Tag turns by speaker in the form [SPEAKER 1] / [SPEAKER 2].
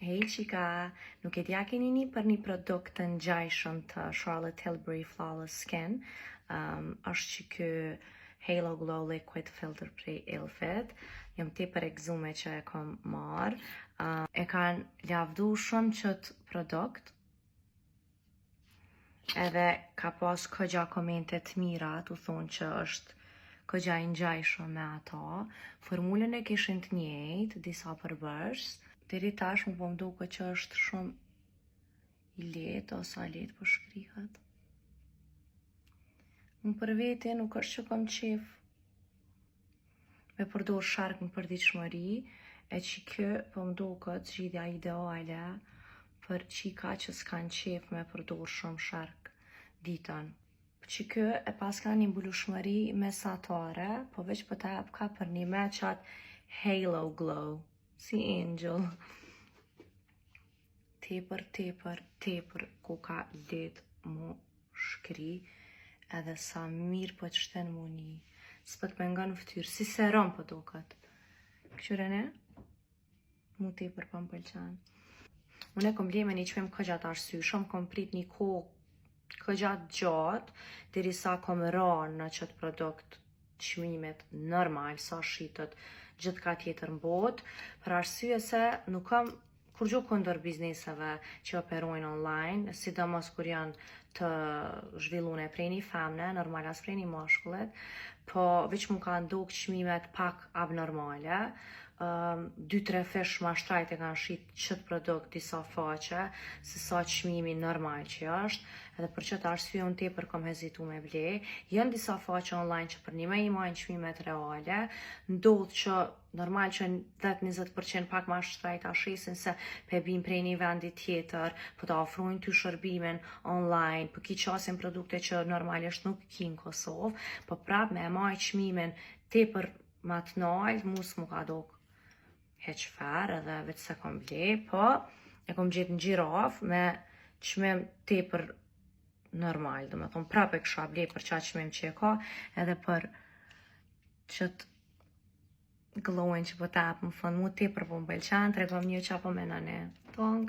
[SPEAKER 1] Hej qika, nuk e t'ja keni një për një produkt të ngjajshëm të Charlotte Tilbury Flawless Skin. Është që ky Halo Glow Liquid Filter prej Ilfit. Jam tepër e gëzuar që e kam marr. E kanë lavdu shumë qët produkt. Edhe ka pas këgja komente të mira, të thonë që është këgja i ngjajshëm me ato. Formulën e kishin të njëjtë, disa përbërës. Deri tash më po më duket që është shumë i lehtë ose a lehtë po shkrihet. Unë për vete nuk është që kam qef me përdor shark në përditshmëri, e që kjo po më duket zgjidhja ideale për qika që s'kan qef me përdor shumë shark ditën. Që kjo e pas ka një mbulueshmëri mesatare, po veç po ta jap ka për një me qatë Halo Glow. Si Angel. Tepër ku ka letë mu shkri, edhe sa mirë po të shten mu një. S'po të pengon në ftyrë, si serum po duket. Këshurene? Mu tepër po më pëlqen. Unë e kom ble me një qmim këgja të arsyshëm, kom prit një kohë këgja gjatë, deri sa kom ranë në qëtë produkt çmimet normal, sa shitët gjithë ka tjetër në botë, për arsye se nuk kam kur gjo kundër bizneseve që operojnë online, sidomos kur janë të zhvillune prej një femne, normal as prej një mashkullet, po veç mu ka ndodhur çmimet pak abnormale. 2-3 fish ma shtrajt e kanë shit qëtë produkt disa faqe, se sa çmimi normal që është, edhe për qëtë arsye unë tepër kom hezitu me ble. Janë disa faqe online që për një me i majnë çmimet reale, ndodh që normal që 10-20% pak ma shtrajt a shesin se pe bim prej një vendi tjetër, po ta ofrojnë ty shërbimin online, po ki qasin produkte që normalisht nuk ki në Kosovë, po prap me e majtë çmimin tepër ma të nalt, mus mu ka dok heq fer edhe veç se kom ble, po e kom gjetë në gjiraf me çmim tepër normal, do me thonë prap e kësha ble për qa çmim që e ka, edhe për qët glowin që po tap më thonë mu tepër po më pëlqen, tregom një qa po menone. Tong.